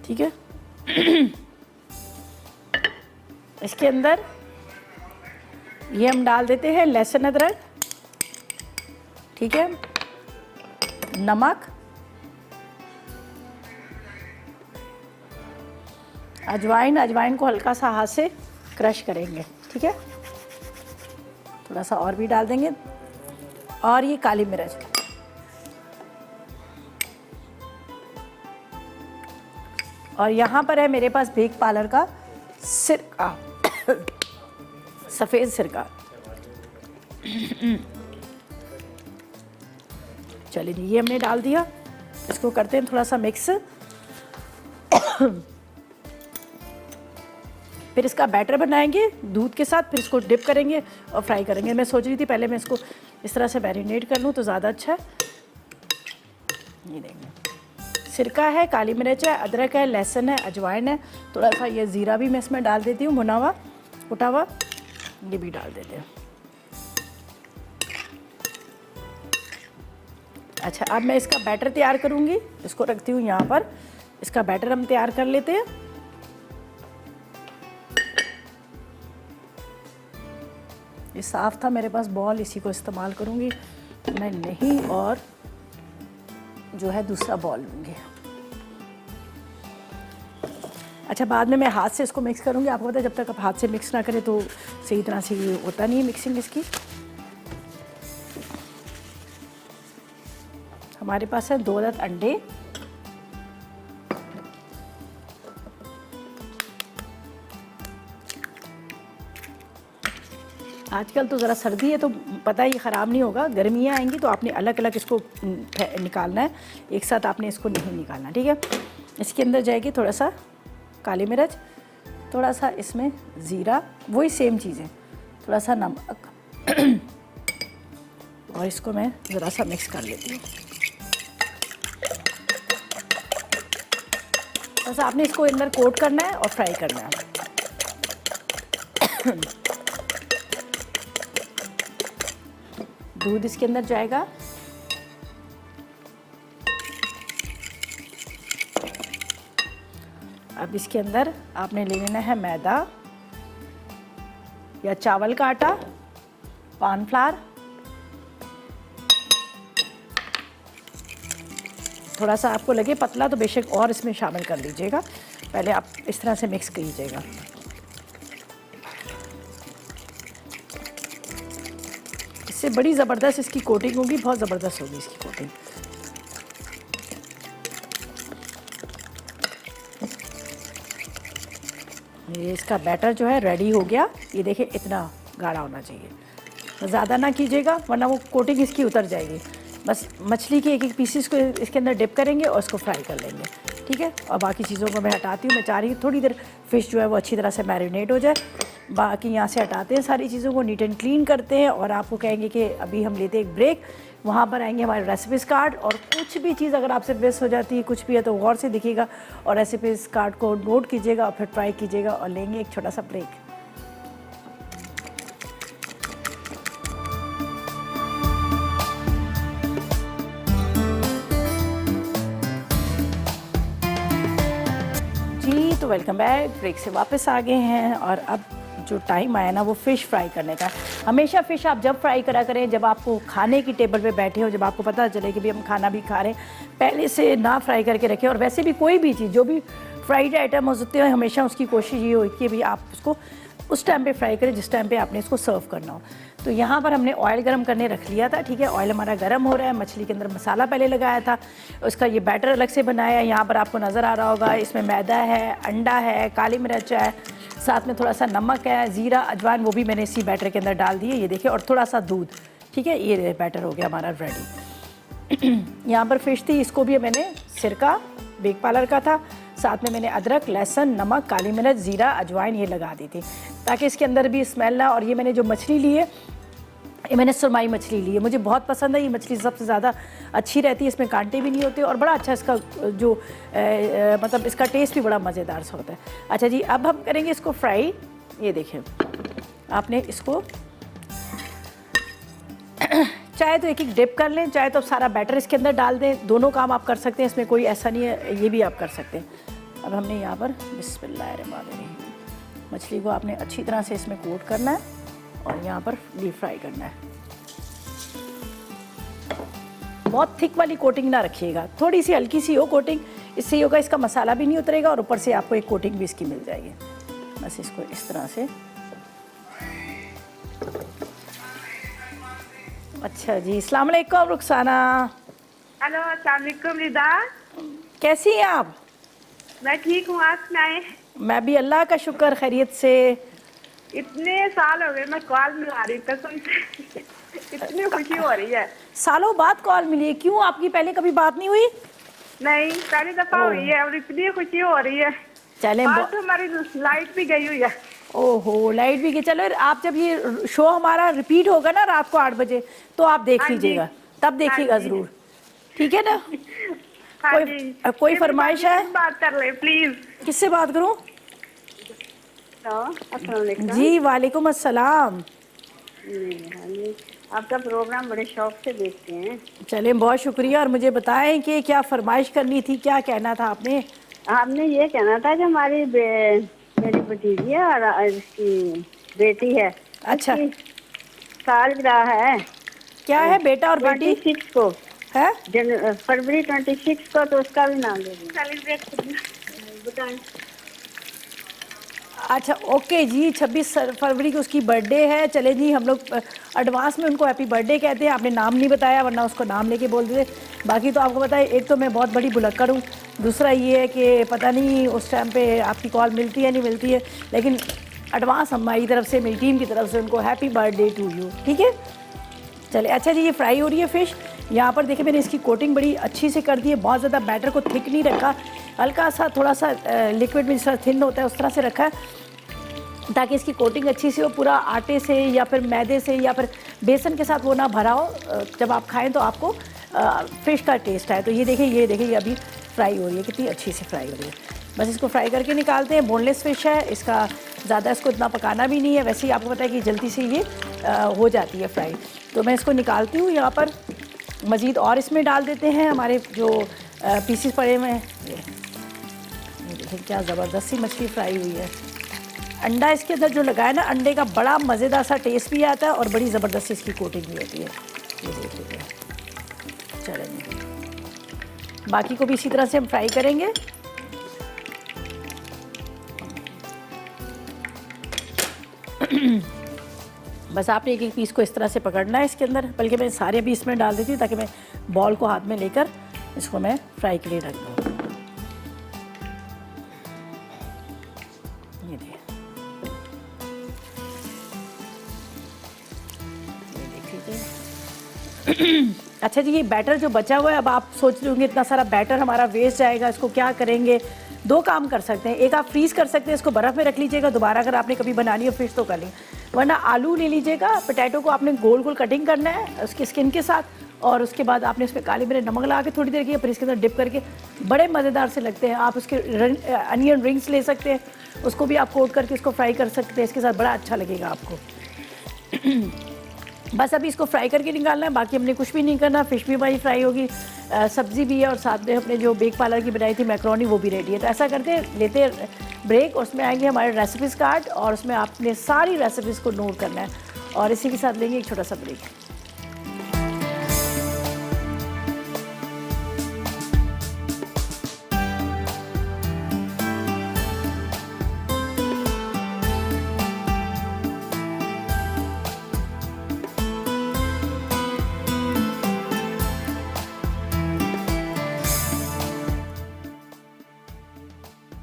A: ठीक है, इसके अंदर ये हम डाल देते हैं लहसुन अदरक। ठीक है, नमक, अजवाइन को हल्का सा हाथ से क्रश करेंगे। ठीक है, थोड़ा सा और भी डाल देंगे। और ये काली मिर्च, और यहाँ पर है मेरे पास बेक पार्लर का सिरका, सफ़ेद सिरका। चलिए जी, ये हमने डाल दिया। इसको करते हैं थोड़ा सा मिक्स। फिर इसका बैटर बनाएंगे दूध के साथ, फिर इसको डिप करेंगे और फ्राई करेंगे। मैं सोच रही थी पहले मैं इसको इस तरह से मैरिनेट कर लूँ तो ज़्यादा अच्छा है। ये देखें, सिरका है, काली मिर्च है, अदरक है, लहसुन है, अजवाइन है, थोड़ा सा ये ज़ीरा भी मैं इसमें डाल देती हूँ, भुना हुआ कुटा हुआ, ये भी डाल देते हैं। अच्छा, अब मैं इसका बैटर तैयार करूँगी। इसको रखती हूँ यहाँ पर। इसका बैटर हम तैयार कर लेते हैं। ये साफ़ था मेरे पास बॉल, इसी को इस्तेमाल करूँगी मैं, नहीं और जो है दूसरा बॉल लूँगी। अच्छा, बाद में मैं हाथ से इसको मिक्स करूँगी। आपको पता है जब तक आप हाथ से मिक्स ना करें तो सही तरह से ये होता नहीं है मिक्सिंग इसकी। हमारे पास है 2 अदद अंडे, आजकल तो ज़रा सर्दी है तो पता ही ख़राब नहीं होगा, गर्मियाँ आएंगी तो आपने अलग अलग इसको निकालना है, एक साथ आपने इसको नहीं निकालना, ठीक है। इसके अंदर जाएगी थोड़ा सा काली मिर्च, थोड़ा सा इसमें ज़ीरा, वही सेम चीज़ें, थोड़ा सा नमक और इसको मैं ज़रा सा मिक्स कर लेती हूँ। बस आपने इसको अंदर कोट करना है और फ्राई करना है। दूध इसके अंदर जाएगा, अब इसके अंदर आपने ले लेना है मैदा या चावल का आटा, कॉर्नफ्लावर, थोड़ा सा आपको लगे पतला तो बेशक और इसमें शामिल कर लीजिएगा, पहले आप इस तरह से मिक्स कीजिएगा। इससे बड़ी ज़बरदस्त इसकी कोटिंग होगी, बहुत ज़बरदस्त होगी इसकी कोटिंग। ये इसका बैटर जो है रेडी हो गया, ये देखिए इतना गाढ़ा होना चाहिए, ज़्यादा ना कीजिएगा वरना वो कोटिंग इसकी उतर जाएगी। बस मछली के एक एक पीसेस को इसके अंदर डिप करेंगे और इसको फ्राई कर लेंगे, ठीक है। और बाकी चीज़ों को मैं हटाती हूँ, मैं चाह रही हूँ थोड़ी देर फ़िश जो है वो अच्छी तरह से मैरिनेट हो जाए। बाकी यहाँ से हटाते हैं सारी चीज़ों को, नीट एंड क्लीन करते हैं और आपको कहेंगे कि अभी हम लेते हैं एक ब्रेक, वहाँ पर आएंगे हमारे रेसिपीज़ कार्ड, और कुछ भी चीज़ अगर आपसे मिस हो जाती है, कुछ भी है तो गौर से दिखिएगा और रेसिपीज़ कार्ड को नोट कीजिएगा और फिर ट्राई कीजिएगा और लेंगे एक छोटा सा ब्रेक। जी तो वेलकम बैक, ब्रेक से वापस आ गए हैं और अब जो टाइम आया ना वो फ़िश फ्राई करने का। हमेशा फ़िश आप जब फ्राई करा करें जब आपको खाने की टेबल पे बैठे हो, जब आपको पता चले कि भी हम खाना भी खा रहे हैं, पहले से ना फ्राई करके रखें। और वैसे भी कोई भी चीज़ जो भी फ्राइड आइटम होते हैं, हमेशा उसकी कोशिश ये होती है कि भी आप उसको उस टाइम पे फ्राई करें जिस टाइम पे आपने इसको सर्व करना हो। तो यहाँ पर हमने ऑयल गरम करने रख लिया था, ठीक है। ऑयल हमारा गरम हो रहा है, मछली के अंदर मसाला पहले लगाया था, उसका ये बैटर अलग से बनाया है। यहाँ पर आपको नज़र आ रहा होगा इसमें मैदा है, अंडा है, काली मिर्च है, साथ में थोड़ा सा नमक है, ज़ीरा, अजवाइन, वो भी मैंने इसी बैटर के अंदर डाल दिए, ये देखिए, और थोड़ा सा दूध, ठीक है। ये बैटर हो गया हमारा रेडी। यहाँ पर फ़िश थी, इसको भी मैंने सिरका बेक पार्लर का था, साथ में मैंने अदरक, लहसुन, नमक, काली मिर्च, ज़ीरा, अजवाइन ये लगा दी थी ताकि इसके अंदर भी स्मेल ना। और ये मैंने जो मछली ली है, ये मैंने सुरमाई मछली ली है, मुझे बहुत पसंद है ये मछली, सबसे ज़्यादा अच्छी रहती है, इसमें कांटे भी नहीं होते और बड़ा अच्छा इसका जो मतलब इसका टेस्ट भी बड़ा मज़ेदार सा होता है। अच्छा जी, अब हम करेंगे इसको फ्राई। ये देखिए, आपने इसको चाहे तो एक एक डिप कर लें, चाहे तो सारा बैटर इसके अंदर डाल दें, दोनों काम आप कर सकते हैं, इसमें कोई ऐसा नहीं है, ये भी आप कर सकते हैं। अब हमने यहाँ पर बिस्मिल्लाहिर्रहमानिर्रहीम, मछली को आपने अच्छी तरह से इसमें कोट करना है और यहाँ पर डीप फ्राई करना है। बहुत थिक वाली कोटिंग ना रखिएगा, थोड़ी सी हल्की सी हो कोटिंग, इससे ये होगा इसका मसाला भी नहीं उतरेगा और ऊपर से आपको एक कोटिंग भी इसकी मिल जाएगी। बस इसको इस तरह से। अच्छा जी, अस्सलाम वालेकुम रुखसाना।
B: हेलो, अस्सलाम वालेकुम रिदा।
A: कैसी हैं आप?
B: मैं ठीक हूँ, आप सुनाएं?
A: मैं भी अल्लाह का शुक्र खैरियत से।
B: इतने साल हो गए मैं कॉल मिला रही, कसम से इतनी खुशी हो रही है।
A: सालों बाद कॉल मिली है, क्यों आपकी पहले कभी बात नहीं हुई?
B: नहीं, पहली दफा हुई है और इतनी खुशी हो रही है।
A: चलें,
B: आज तो हमारी लाइट भी गई हुई है।
A: ओहो, लाइट भी गई। चलो, आप जब ये शो हमारा रिपीट होगा ना रात को 8 बजे तो आप देख लीजिएगा, तब देखिएगा ज़रूर, ठीक है ना? कोई फरमाइश है?
B: बात कर ले प्लीज।
A: किससे बात करूं? जी वालेकुम अस्सलाम।
B: आपका प्रोग्राम बड़े शौक से देखते हैं।
A: चलें, बहुत शुक्रिया। और मुझे बताएं कि क्या फरमाइश करनी थी, क्या कहना था आपने?
B: आपने ये कहना था कि हमारी मेरी भतीजी है और इसकी बेटी है।
A: अच्छा,
B: सालगिरह है।
A: क्या है बेटा और बेटी?
B: 26 को
A: है,
B: फरवरी 26 को, तो उसका भी नाम दे दें।
A: अच्छा ओके जी, 26 फरवरी को उसकी बर्थडे है। चले जी, हम लोग एडवांस में उनको हैप्पी बर्थडे कहते हैं। आपने नाम नहीं बताया, वरना उसको नाम लेके बोल देते। बाकी तो आपको पता है, एक तो मैं बहुत बड़ी भुलक्कड़ हूँ, दूसरा ये है कि पता नहीं उस टाइम पे आपकी कॉल मिलती है नहीं मिलती है, लेकिन एडवांस हमारी तरफ से, मेरी टीम की तरफ से उनको हैप्पी बर्थडे टू यू। ठीक है, चले। अच्छा जी, ये फ्राई हो रही है फ़िश। यहाँ पर देखिए मैंने इसकी कोटिंग बड़ी अच्छी से कर दी है, बहुत ज़्यादा बैटर को थिक नहीं रखा, हल्का सा थोड़ा सा लिक्विड में जिस तरह थिन होता है उस तरह से रखा है, ताकि इसकी कोटिंग अच्छी सी हो। पूरा आटे से या फिर मैदे से या फिर बेसन के साथ वो ना भरा हो, जब आप खाएं तो आपको फ़िश का टेस्ट आए। तो ये देखिए ये अभी फ्राई हो रही है, कितनी अच्छी से फ्राई हो रही है। बस इसको फ्राई करके निकालते हैं। बोनलेस फ़िश है, इसका ज़्यादा इसको इतना पकाना भी नहीं है, वैसे ही आपको पता है कि जल्दी से ये हो जाती है फ्राई। तो मैं इसको निकालती हूँ। यहाँ पर मज़ीद और इसमें डाल देते हैं हमारे जो पीसेस पड़े हुए हैं। ये देखिए क्या ज़बरदस्त सी मछली फ्राई हुई है। अंडा इसके अंदर जो लगाया ना, अंडे का बड़ा मज़ेदार सा टेस्ट भी आता है और बड़ी ज़बरदस्त इसकी कोटिंग भी होती है। ये देख लीजिए। चलेंगे, बाकी को भी इसी तरह से हम फ्राई करेंगे। बस आपने एक एक पीस को इस तरह से पकड़ना है इसके अंदर, बल्कि मैं सारे भी इसमें डाल देती हूँ ताकि मैं बॉल को हाथ में लेकर इसको मैं फ्राई के लिए रख दूँ। ये देख लीजिए। अच्छा जी, ये बैटर जो बचा हुआ है, अब आप सोच रहे होंगे इतना सारा बैटर हमारा वेस्ट जाएगा, इसको क्या करेंगे। दो काम कर सकते हैं, एक आप फ्रीज़ कर सकते हैं, इसको बर्फ़ में रख लीजिएगा, दोबारा अगर आपने कभी बनानी है फ़िश तो कर ली, वरना आलू ले लीजिएगा, पोटैटो को आपने गोल गोल कटिंग करना है उसकी स्किन के साथ, और उसके बाद आपने उसमें काली मिर्च नमक लगा के थोड़ी देर की, फिर इसके अंदर डिप करके बड़े मज़ेदार से लगते हैं। आप उसके अनियन रिंग्स ले सकते हैं, उसको भी आप कोट करके इसको फ्राई कर सकते हैं, इसके साथ बड़ा अच्छा लगेगा आपको। बस अभी इसको फ्राई करके निकालना है, बाकी हमने कुछ भी नहीं करना। फ़िश भी हमारी फ्राई होगी, सब्ज़ी भी है, और साथ में अपने जो बेक पार्लर की बनाई थी मैक्रोनी वो भी रेडी है। तो ऐसा करते हैं, लेते ब्रेक, उसमें आएंगे हमारे रेसिपीज़ कार्ड, और उसमें आपने सारी रेसिपीज़ को नोट करना है, और इसी के साथ लेंगे एक छोटा सा ब्रेक।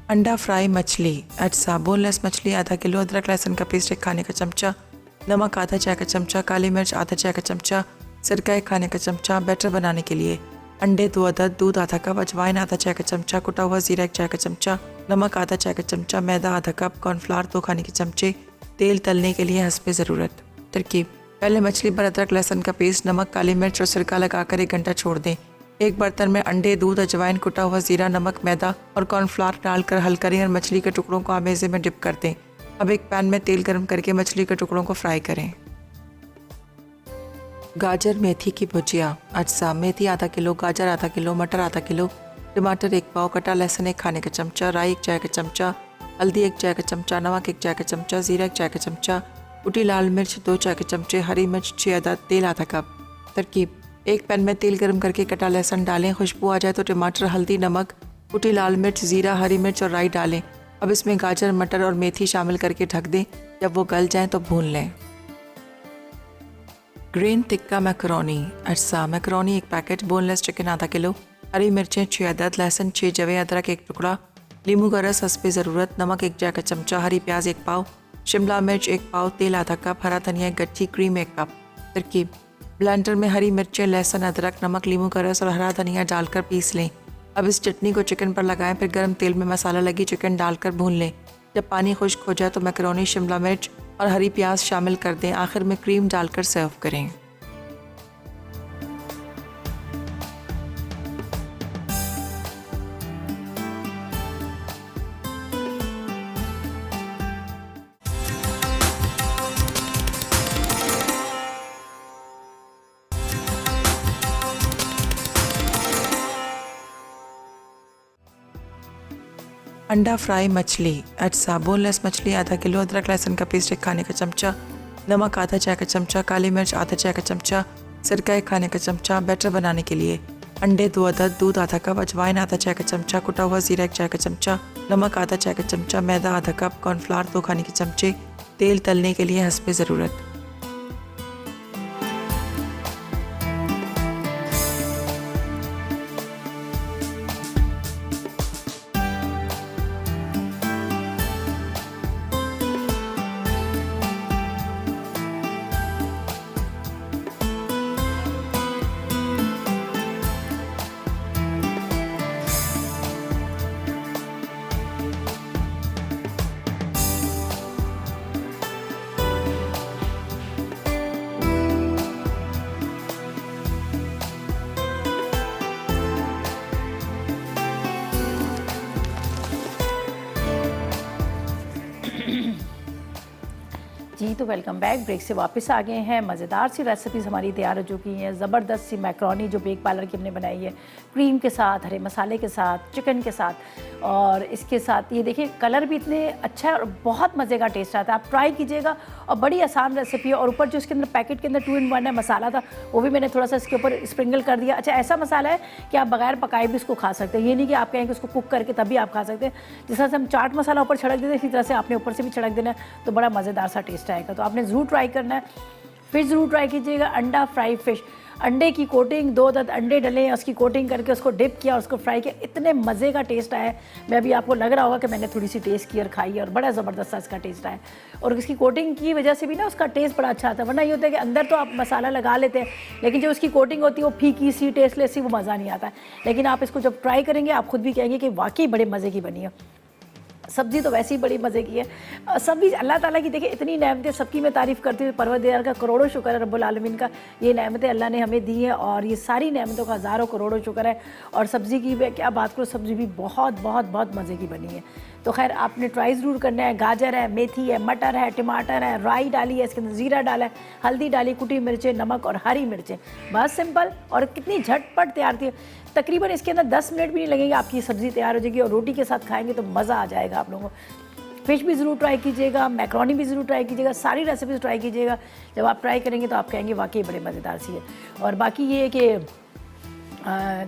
C: अंडा फ्राई मछली, अज्जा बोनलेस मछली आधा किलो, अदरक लहसुन का पेस्ट 1 खाने का चमचा, नमक आधा चाय का चमचा, काली मिर्च आधा चाय का चमचा, सिरका 1 खाने का चमचा। बैटर बनाने के लिए अंडे 2 अदद, दूध आधा कप, अजवाइन आधा चाय का चमचा, कुटा हुआ जीरा 1 चाय का चमचा, नमक आधा चाय का चमचा, मैदा आधा कप, कॉर्नफ्लावर 2 खाने के चमचे, तेल तलने के लिए हस्बे ज़रूरत। तरकीब: पहले मछली पर अदरक लहसुन का पेस्ट, नमक, काली मिर्च और सिरका लगाकर 1 घंटा छोड़ दें। एक बर्तन में अंडे, दूध, अजवाइन, कुटा हुआ जीरा, नमक, मैदा और कॉर्नफ्लावर डालकर हल करें और मछली के टुकड़ों को आमेज़े में डिप कर दें। अब एक पैन में तेल गर्म करके मछली के टुकड़ों को फ्राई करें। गाजर मेथी की भुजिया, अज्जा मेथी आधा किलो, गाजर आधा किलो, मटर आधा किलो, टमाटर 1 पाव, कटा लहसुन 1 खाने का चमचा, राई 1 चाय का चमचा, हल्दी 1 चाय का चमचा, नमक 1 चाय का चमचा, जीरा 1 चाय का चमचा, कुटी लाल मिर्च 2 चाय के चमचे, हरी मिर्च 6 अदद, तेल आधा कप। तरकीब: एक पैन में तेल गर्म करके कटा लहसुन डालें, खुशबू आ जाए तो टमाटर, हल्दी, नमक, कुटी लाल मिर्च, जीरा, हरी मिर्च और राई डालें। अब इसमें गाजर, मटर और मेथी शामिल करके ढक दें। जब वो गल जाएं तो भून लें। ग्रीन टिक्का मैकरोनी, अज्जा मैकरोनी 1 पैकेट, बोनलेस चिकन आधा किलो, हरी मिर्चें 6 अदद, लहसुन 6 जवे, अदरक 1 टुकड़ा, नींबू का रस हस्बे ज़रूरत, नमक 1 चाय का चमचा, हरी प्याज 1 पाव, शिमला मिर्च 1 पाव, तेल आधा कप, हरा धनिया 1 गट्ठी, क्रीम 1 कप। तरकीब: ब्लेंडर में हरी मिर्चें, लहसुन, अदरक, नमक, नींबू का रस और हरा धनिया डालकर पीस लें। अब इस चटनी को चिकन पर लगाएं, फिर गर्म तेल में मसाला लगी चिकन डालकर भून लें। जब पानी खुश्क हो जाए तो मैकरोनी, शिमला मिर्च और हरी प्याज शामिल कर दें। आखिर में क्रीम डालकर सर्व करें। अंडा फ्राई मछली, अज्जा बोनलेस मछली आधा किलो, अदरक लहसुन का पेस्ट 1 खाने का चमचा, नमक आधा चाय का चमचा, काली मिर्च आधा चाय का चमचा, सिरका 1 खाने का चमचा। बैटर बनाने के लिए अंडे 2 अदद, दूध आधा कप, अजवाइन आधा चाय का चमचा, कुटा हुआ जीरा 1 चाय का चमचा, नमक आधा चाय का चमचा, मैदा आधा कप, कॉर्नफ्लावर 2 खाने के चमचे, तेल तलने के लिए हस्बे ज़रूरत।
A: जी तो वेलकम बैक। ब्रेक से वापस आ गए हैं। मज़ेदार सी रेसिपीज़ हमारी तैयार हो चुकी हैं। ज़बरदस्त सी मैक्रोनी जो बेक पार्लर की हमने बनाई है, क्रीम के साथ, हरे मसाले के साथ, चिकन के साथ, और इसके साथ ये देखिए कलर भी इतने अच्छा है और बहुत मज़े का टेस्ट आता है। आप ट्राई कीजिएगा और बड़ी आसान रेसिपी है। और ऊपर जो इसके अंदर पैकेट के अंदर 2 in 1 है मसाला था, वो भी मैंने थोड़ा सा इसके ऊपर स्प्रिंगल कर दिया। अच्छा, ऐसा मसाला है कि आप बगैर पकाए भी इसको खा सकते हैं। ये नहीं कि आप कहें कि उसको कुक करके तभी आप खा सकते हैं। जिस तरह से हम चाट मसाला ऊपर छिड़क देते हैं, इसी तरह से आपने ऊपर से भी छिड़क देना है, तो बड़ा मज़ेदार सा टेस्ट आएगा। तो आपने ज़रूर ट्राई करना है। फिश ज़रूर ट्राई कीजिएगा। अंडा फ्राई फिश, अंडे की कोटिंग, 2 दत अंडे डले, उसकी कोटिंग करके उसको डिप किया और उसको फ्राई किया, इतने मज़े का टेस्ट आया। मैं अभी आपको लग रहा होगा कि मैंने थोड़ी सी टेस्ट की और खाई और बड़ा ज़बरदस्त सा इसका टेस्ट आया। और इसकी कोटिंग की वजह से भी ना उसका टेस्ट बड़ा अच्छा आता है। वरना ये होता है कि अंदर तो आप मसाला लगा लेते हैं, लेकिन जो उसकी कोटिंग होती है वो फीकी सी, टेस्टलेस सी, वो मज़ा नहीं आता है। लेकिन आप इसको जब ट्राई करेंगे आप खुद भी कहेंगे कि वाकई बड़े मज़े की बनी है। सब्ज़ी तो वैसे ही बड़ी मज़े की है। सब्ज़ी अल्लाह ताला की देखिए इतनी नेमतें, सबकी मैं तारीफ़ करती हूँ। परवरदिगार का करोड़ों शुक्र है, रब्बुल आलमीन का, ये नेमतें अल्लाह ने हमें दी हैं और ये सारी नेमतों का हज़ारों करोड़ों शुक्र है। और सब्ज़ी की मैं क्या बात करूँ, सब्ज़ी भी बहुत बहुत बहुत मज़े की बनी है। तो खैर आपने ट्राई ज़रूर करना है। गाजर है, मेथी है, मटर है, टमाटर है, राई डाली है, इसके अंदर ज़ीरा डाला है, हल्दी डाली, कुटी मिर्चें, नमक और हरी मिर्चें, बस सिंपल। और कितनी झटपट तैयार थी। तकरीबन इसके अंदर 10 मिनट भी नहीं लगेंगे, आपकी सब्ज़ी तैयार हो जाएगी। और रोटी के साथ खाएंगे तो मज़ा आ जाएगा आप लोगों को। फिश भी ज़रूर ट्राई कीजिएगा, मैक्रोनी भी ज़रूर ट्राई कीजिएगा, सारी रेसिपीज़ ट्राई कीजिएगा। जब आप ट्राई करेंगे तो आप कहेंगे वाकई बड़े मज़ेदार सी है। और बाकी ये है कि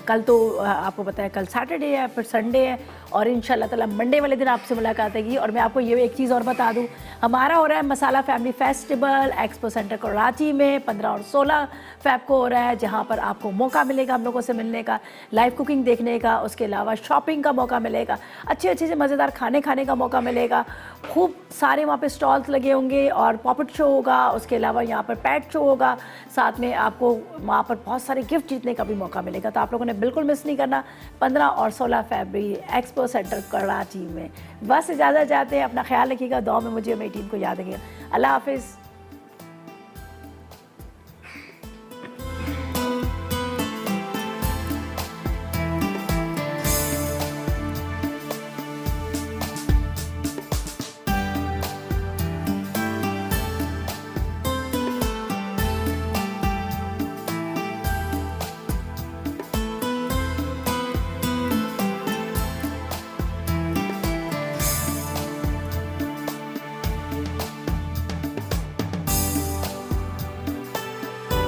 A: कल तो आपको पता है कल सैटरडे है, फिर संडे है, और इंशाल्लाह ताला मंडे वाले दिन आपसे मुलाकात होगी। और मैं आपको ये एक चीज़ और बता दूं, हमारा हो रहा है masala family festival expo centre Karachi में 15 और 16 फ़रवरी को हो रहा है, जहां पर आपको मौका मिलेगा हम लोगों से मिलने का, लाइव कुकिंग देखने का, उसके अलावा शॉपिंग का मौका मिलेगा, अच्छे अच्छे से मज़ेदार खाने खाने का मौका मिलेगा। खूब सारे वहाँ पे स्टॉल्स लगे होंगे और पॉपेट शो होगा, उसके अलावा यहाँ पर पैट शो होगा, साथ में आपको वहाँ पर बहुत सारे गिफ्ट जीतने का भी मौका मिलेगा। तो आप लोगों ने बिल्कुल मिस नहीं करना 15 और 16 फरवरी एक्सपो सेंटर कराची में। बस इजाज़त चाहते हैं, अपना ख्याल रखिएगा, दुआ में मुझे मेरी टीम को याद रखिएगा। अल्लाह हाफिज़।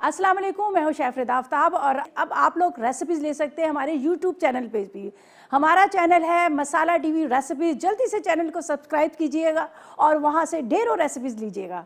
A: अस्सलाम वालेकुम, मैं हूँ शेफ आफ्ताब और अब आप लोग रेसिपीज़ ले सकते हैं हमारे YouTube चैनल पे भी। हमारा चैनल है मसाला टीवी रेसिपीज़। जल्दी से चैनल को सब्सक्राइब कीजिएगा और वहाँ से ढेरों रेसिपीज़ लीजिएगा।